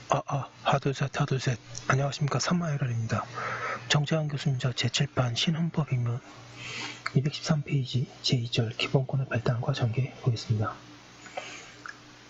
하둘셋 하둘셋. 안녕하십니까. 삼마이럴입니다. 정재환 교수님저 제7판 신헌법입문 213페이지 제2절 기본권의 발달과 전개 보겠습니다.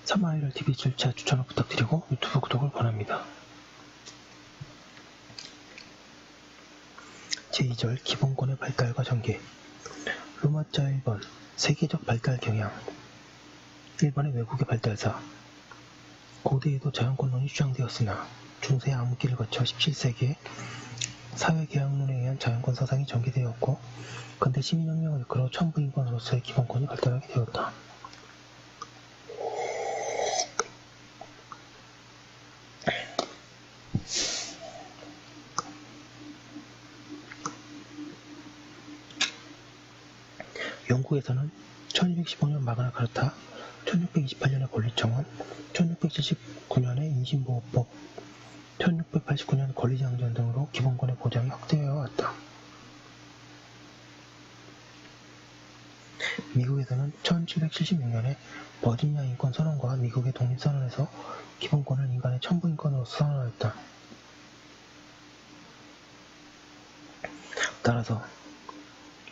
삼마이럴 TV 출차 추천을 부탁드리고 유튜브 구독을 권합니다. 제2절 기본권의 발달과 전개. 로마자 1번 세계적 발달 경향. 1번의 외국의 발달사. 고대에도 자연권론이 주장되었으나 중세 암흑기를 거쳐 17세기에 사회계약론에 의한 자연권 사상이 전개되었고 근대 시민혁명을 이끌어 천부인권으로서의 기본권이 발달하게 되었다. 영국에서는 1215년 마그나 카르타, 1628년의 권리청원, 1679년의 인신보호법, 1689년 권리장전 등으로 기본권의 보장이 확대되어 왔다. 미국에서는 1776년에 버지니아 인권선언과 미국의 독립선언에서 기본권을 인간의 천부인권으로서 선언하였다. 따라서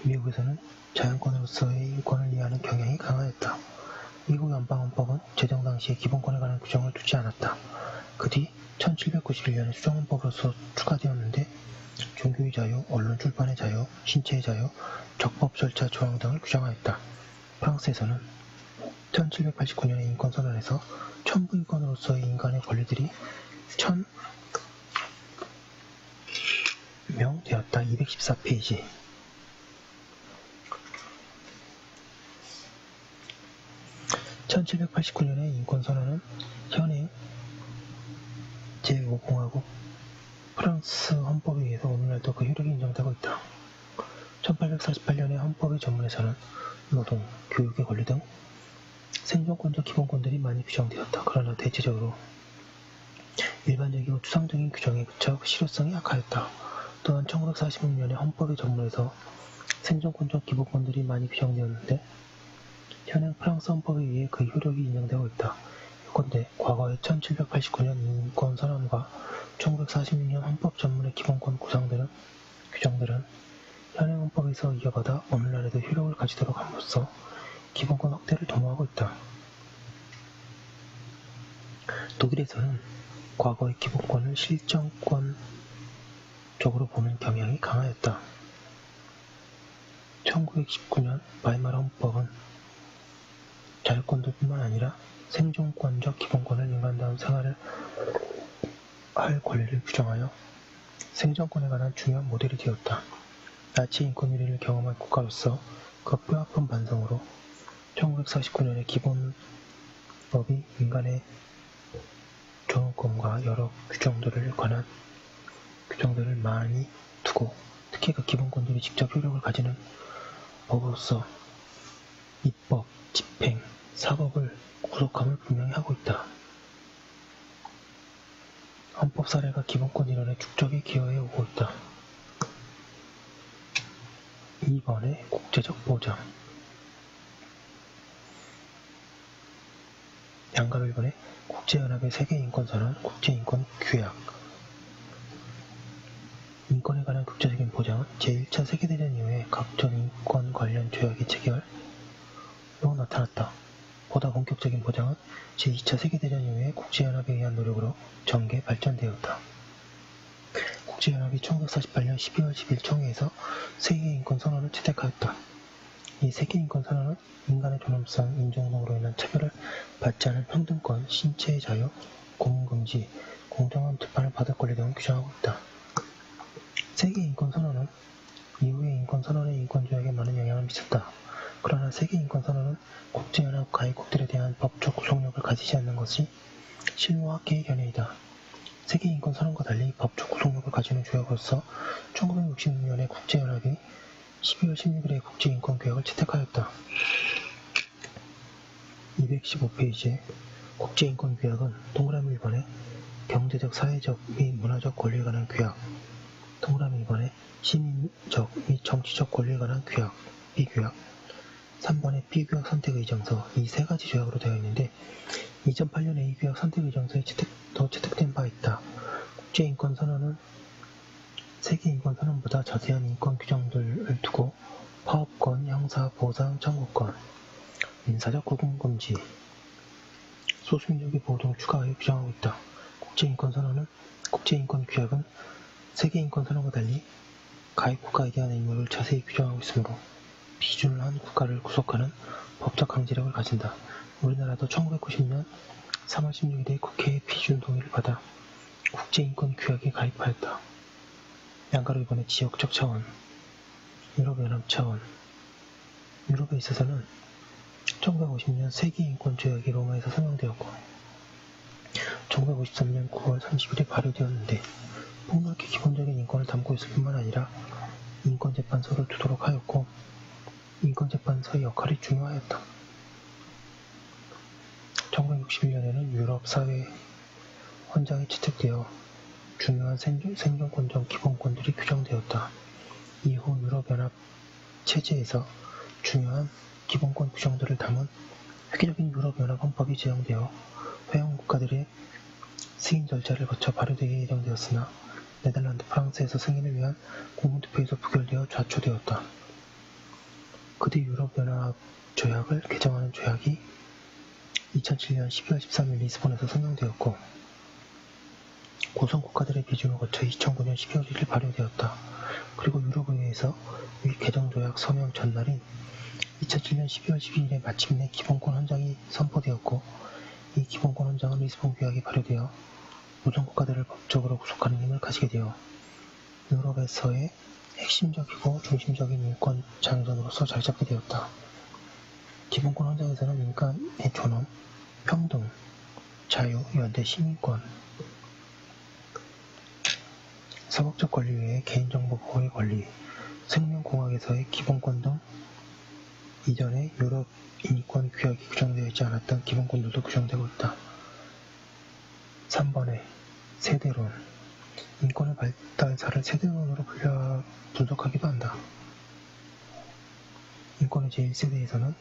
미국에서는 자연권으로서의 인권을 이해하는 경향이 강하였다. 미국 연방헌법은 제정 당시에 기본권에 관한 규정을 두지 않았다. 그 뒤 1791년에 수정헌법으로서 추가되었는데 종교의 자유, 언론 출판의 자유, 신체의 자유, 적법 절차 조항 등을 규정하였다. 프랑스에서는 1789년의 인권선언에서 천부인권으로서의 인간의 권리들이 명되었다. 214페이지. (1789년의) 인권선언은 현행 제5공화국 프랑스 헌법에 의해서 오늘날도 그 효력이 인정되고 있다. 1848년의 헌법의 전문에서는 노동, 교육의 권리 등 생존권적 기본권들이 많이 규정되었다. 그러나 대체적으로 일반적이고 추상적인 규정에 그쳐 실효성이 약하였다. 또한 1946년의 헌법의 전문에서 생존권적 기본권들이 많이 규정되었는데 현행 프랑스 헌법에 의해 그 효력이 인정되고 있다. 요컨대 과거의 1789년 인권선언과 1946년 헌법 전문의 기본권 규정들은 현행 헌법에서 이어받아 오늘날에도 효력을 가지도록 함으로써 기본권 확대를 도모하고 있다. 독일에서는 과거의 기본권을 실정권적으로 보는 경향이 강하였다. 1919년 바이마르 헌법은 자유권들뿐만 아니라 생존권적 기본권을 인간다운 생활을 할 권리를 규정하여 생존권에 관한 중요한 모델이 되었다. 나치 인권위례를 경험한 국가로서 그 뼈아픈 반성으로 1949년의 기본법이 인간의 존엄권과 여러 규정들을 관한 규정들을 많이 두고 특히 그 기본권들이 직접 효력을 가지는 법으로서 입법, 집행, 사법을 구속함을 분명히 하고 있다. 헌법 사례가 기본권 이론의 축적에 기여해 오고 있다. 2번의 국제적 보장. 양갑 1번의 국제연합의 세계인권선언, 국제인권규약. 인권에 관한 국제적인 보장은 제1차 세계대전 이후에 각종 인권 관련 조약의 체결로 나타났다. 보다 본격적인 보장은 제2차 세계대전 이후에 국제연합에 의한 노력으로 전개, 발전되었다. 국제연합이 1948년 12월 10일 총회에서 세계인권선언을 채택하였다. 이 세계인권선언은 인간의 존엄성, 인종 등으로 인한 차별을 받지 않은 평등권, 신체의 자유, 고문금지, 공정한 재판을 받을 권리 등을 규정하고 있다. 세계인권선언은 이후의 인권선언의 인권조약에 많은 영향을 미쳤다. 그러나 세계인권선언은 국제연합 가입국들에 대한 법적 구속력을 가지지 않는 것이 실무학계의 견해이다. 세계인권선언과 달리 법적 구속력을 가지는 조약으로서 1966년에 국제연합이 12월 16일에 국제인권규약을 채택하였다. 215페이지에 국제인권규약은 동그라미 1번에 경제적, 사회적 및 문화적 권리에 관한 규약, 동그라미 2번에 시민적 및 정치적 권리에 관한 규약, 비규약, 3번에 B구역 선택의정서, 이 세 가지 조약으로 되어 있는데 2008년 A구역 선택의정서에 채택된 바 있다. 국제인권선언은 세계인권선언보다 자세한 인권 규정들을 두고 파업권, 형사, 보상, 청구권, 민사적 구금금지, 소수민족의 보호 등 추가하여 규정하고 있다. 국제인권규약은 세계인권선언과 달리 가입 국가에 대한 의무를 자세히 규정하고 있으므로 비준을 한 국가를 구속하는 법적 강제력을 가진다. 우리나라도 1990년 3월 16일에 국회의 비준 동의를 받아 국제인권규약에 가입하였다. 양가로 이번에 지역적 차원, 유럽연합 차원. 유럽에 있어서는 1950년 세계인권조약이 로마에서 서명되었고 1953년 9월 30일에 발효되었는데 폭넓게 기본적인 인권을 담고 있을 뿐만 아니라 인권재판소를 두도록 하였고 인권재판소의 역할이 중요하였다. 1961년에는 유럽사회 헌장이 채택되어 중요한 생존권적 기본권들이 규정되었다. 이후 유럽연합 체제에서 중요한 기본권 규정들을 담은 획기적인 유럽연합 헌법이 제정되어 회원국가들의 승인 절차를 거쳐 발효되게 예정되었으나 네덜란드, 프랑스에서 승인을 위한 국민투표에서 부결되어 좌초되었다. 그뒤 유럽연합 조약을 개정하는 조약이 2007년 12월 13일 리스본에서 서명되었고 고성국가들의 비준을 거쳐 2009년 12월 1일 발효되었다. 그리고 유럽의회에서 이 개정조약 서명 전날인 2007년 12월 12일에 마침내 기본권 헌장이 선포되었고 이 기본권 헌장은 리스본 규약이 발효되어 모든 국가들을 법적으로 구속하는 힘을 가지게 되어 유럽에서의 핵심적이고 중심적인 인권 장전으로서 자리잡게 되었다. 기본권 헌장에서는 인간의 존엄, 평등, 자유, 연대, 시민권, 사법적 권리 외에 개인정보 보호의 권리, 생명공학에서의 기본권 등 이전에 유럽 인권 규약이 규정되어 있지 않았던 기본권들도 규정되고 있다. 3번에 세대론. 인권의 발달사를 세대론으로 분석하기도 한다. 인권의 제1세대에서는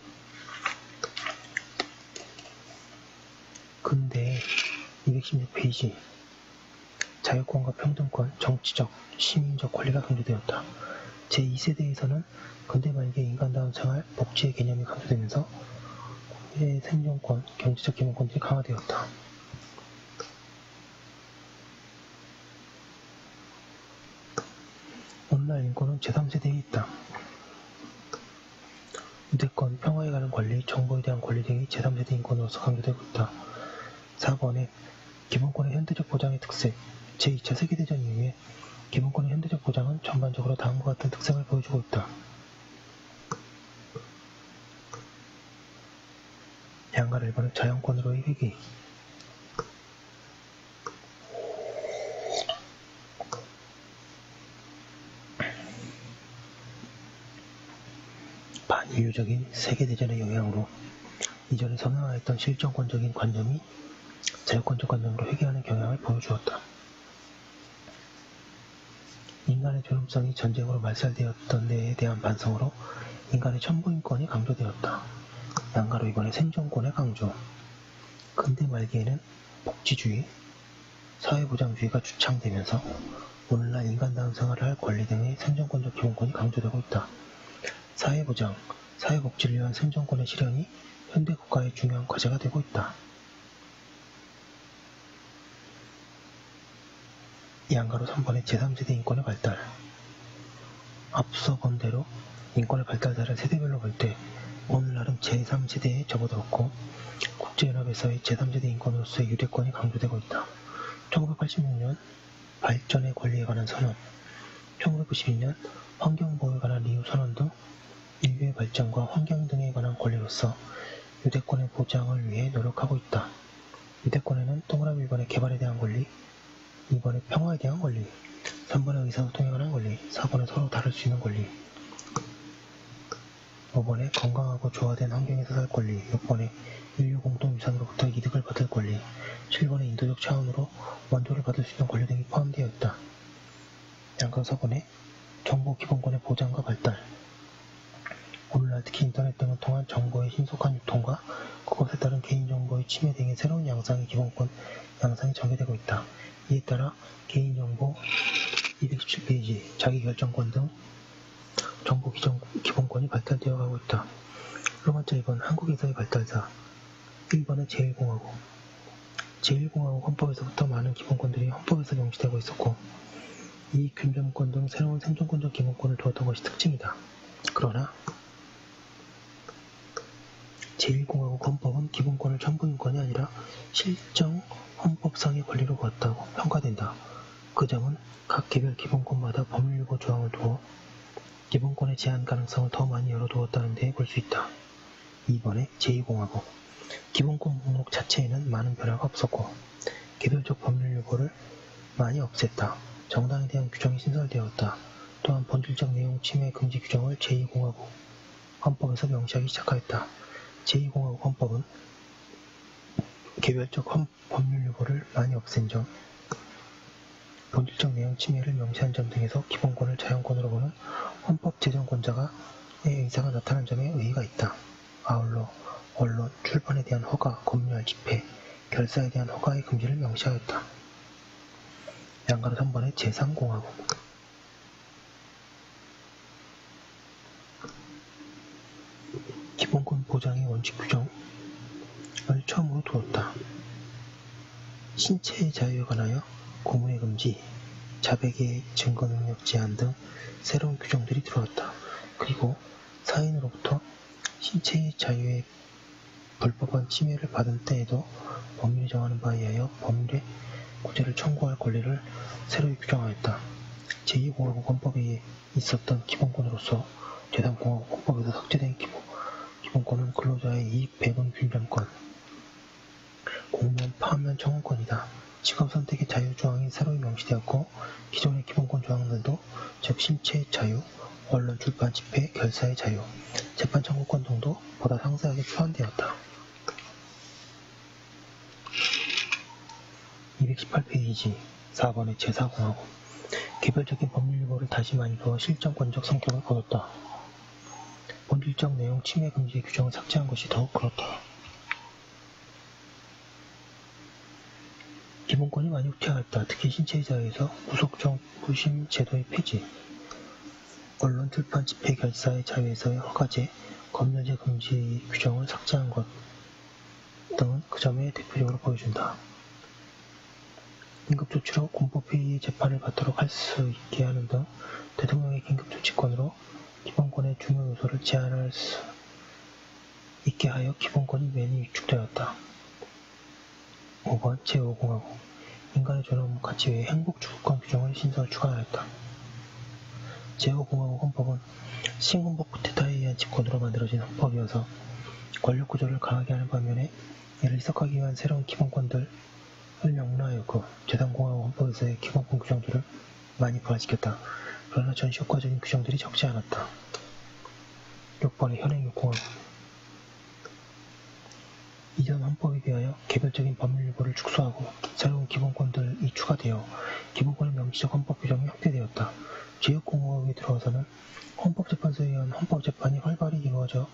근대 216페이지 자유권과 평등권, 정치적, 시민적 권리가 강조되었다. 제2세대에서는 근대 말기의 인간다운 생활, 복지의 개념이 강조되면서 국민의 생존권, 경제적 기본권들이 강화되었다. 오늘날 인권은 제3세대에 있다. 유대권, 평화에 관한 권리, 정보에 대한 권리 등이 제3세대 인권으로서 강조되고 있다. 4번에 기본권의 현대적 보장의 특색. 제2차 세계대전 이후에 기본권의 현대적 보장은 전반적으로 다음과 같은 특색을 보여주고 있다. 양가를 1번은 자연권으로의 회귀. 반인류적인 세계대전의 영향으로 이전에 서명하였던 실정권적인 관념이 자유권적 관념으로 회귀하는 경향을 보여주었다. 인간의 존엄성이 전쟁으로 말살되었던 데에 대한 반성으로 인간의 천부인권이 강조되었다. 양가로 이번에 생존권의 강조. 근대 말기에는 복지주의, 사회보장주의가 주창되면서 오늘날 인간다운 생활을 할 권리 등의 생존권적 기본권이 강조되고 있다. 사회보장, 사회복지를 위한 생존권의 실현이 현대국가의 중요한 과제가 되고 있다. 양가로 3번의 제3세대 인권의 발달. 앞서 본 대로 인권의 발달사를 세대별로 볼 때 오늘날은 제3세대에 접어들었고 국제연합에서의 제3세대 인권으로서의 유대권이 강조되고 있다. 1986년 발전의 권리에 관한 선언, 1992년 환경보호에 관한 리우 선언 등 인류의 발전과 환경 등에 관한 권리로서 유대권의 보장을 위해 노력하고 있다. 유대권에는 동그라미 1번의 개발에 대한 권리, 2번의 평화에 대한 권리, 3번의 의사소통에 관한 권리, 4번의 서로 다를 수 있는 권리, 5번의 건강하고 조화된 환경에서 살 권리, 6번의 인류 공동유산으로부터 이득을 받을 권리, 7번의 인도적 차원으로 원조를 받을 수 있는 권리 등이 포함되어 있다. 양가 4번의 정보 기본권의 보장과 발달. 오늘날 특히 인터넷 등을 통한 정보의 신속한 유통과 그것에 따른 개인정보의 침해 등의 새로운 양상의 기본권 양상이 전개되고 있다. 이에 따라 개인정보 217페이지, 자기결정권 등 정보 기본권이 발달되어 가고 있다. 로마자 2번 한국에서의 발달사 1번은 제1공화국 제1공화국 헌법에서부터 많은 기본권들이 헌법에서 명시되고 있었고 이익 균점권 등 새로운 생존권적 기본권을 두었던 것이 특징이다. 그러나 제1공화국 헌법은 기본권을 전부인권이 아니라 실정 헌법상의 권리로 보았다고 평가된다. 그 점은 각 개별 기본권마다 법률유보 조항을 두어 기본권의 제한 가능성을 더 많이 열어두었다는 데 볼 수 있다. 2번의 제2공화국 기본권 목록 자체에는 많은 변화가 없었고 개별적 법률유보를 많이 없앴다. 정당에 대한 규정이 신설되었다. 또한 본질적 내용 침해 금지 규정을 제2공화국 헌법에서 명시하기 시작하였다. 제2공화국 헌법은 개별적 법률유보를 많이 없앤 점, 본질적 내용 침해를 명시한 점 등에서 기본권을 자연권으로 보는 헌법 제정권자의 의사가 나타난 점에 의의가 있다. 아울러 언론, 출판에 대한 허가, 검열, 집회, 결사에 대한 허가의 금지를 명시하였다. 양가로 3번의 제3공화국 기본권 보장의 원칙 규정을 처음으로 두었다. 신체의 자유에 관하여 고문의 금지, 자백의 증거 능력 제한 등 새로운 규정들이 들어왔다. 그리고 사인으로부터 신체의 자유의 불법한 침해를 받은 때에도 법률이 정하는 바에 의하여 법률의 구제를 청구할 권리를 새로 규정하였다. 제2공화국 헌법에 있었던 기본권으로서 제3공화국 헌법에서 삭제된 기본권은 근로자의 이익 배분 균점권, 공무원 파면 청구권이다. 직업 선택의 자유 조항이 새로 명시되었고 기존의 기본권 조항들도 즉 신체의 자유, 언론, 출판, 집회, 결사의 자유, 재판 청구권 등도 보다 상세하게 추안되었다. 218페이지 4번의 제4공화국 개별적인 법률유보를 다시 많이 두어 실정권적 성격을 거뒀다. 본질적 내용 침해 금지의 규정을 삭제한 것이 더욱 그렇다. 기본권이 많이 후퇴하였다. 특히 신체의 자유에서 구속정부심 제도의 폐지, 언론, 출판, 집회, 결사의 자유에서의 허가제, 검열제 금지 규정을 삭제한 것 등은 그 점에 대표적으로 보여준다. 긴급조치로 공법회의의 재판을 받도록 할 수 있게 하는 등 대통령의 긴급조치권으로 기본권의 중요 요소를 제한할 수 있게 하여 기본권이 많이 위축되었다. 5번 제5공화국 인간의 존엄 가치 외에 행복주구권 규정을 신설 추가하였다. 제5공화국 헌법은 신군복 쿠데타에 의한 집권으로 만들어진 헌법이어서 권력구조를 강하게 하는 반면에 이를 희석하기 위한 새로운 기본권들을 명문화하였고 제3공화국 헌법에서의 기본권 규정들을 많이 부활시켰다. 그러나 전시 효과적인 규정들이 적지 않았다. 6번의 현행유공화국 이전 헌법에 비하여 개별적인 법률유보를 축소하고 새로운 기본권들이 추가되어 기본권의 명시적 헌법 규정이 확대되었다. 제6공화국에 들어와서는 헌법재판소에 의한 헌법재판이 활발히 이루어져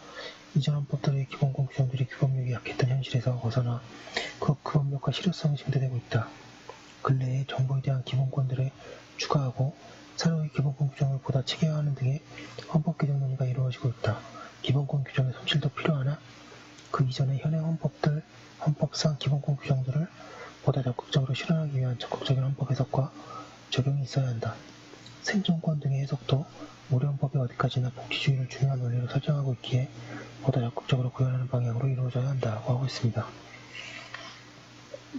이전 헌법들의 기본권 규정들이 규범력이 약했던 현실에서 벗어나 그 규범력과 실효성이 증대되고 있다. 근래에 정보에 대한 기본권들을 추가하고 새로운 기본권 규정을 보다 체계화하는 등의 헌법 개정 논의가 이루어지고 있다. 기본권 규정의 손실도 필요하나 그 이전의 현행 헌법상 기본권 규정들을 보다 적극적으로 실현하기 위한 적극적인 헌법 해석과 적용이 있어야 한다. 생존권 등의 해석도 우리 헌법이 어디까지나 복지주의를 중요한 원리로 설정하고 있기에 보다 적극적으로 구현하는 방향으로 이루어져야 한다고 하고 있습니다.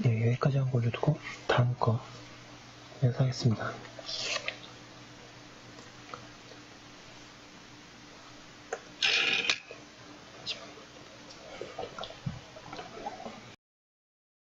네, 여기까지 한 거 올려두고 다음 거 이어서 하겠습니다.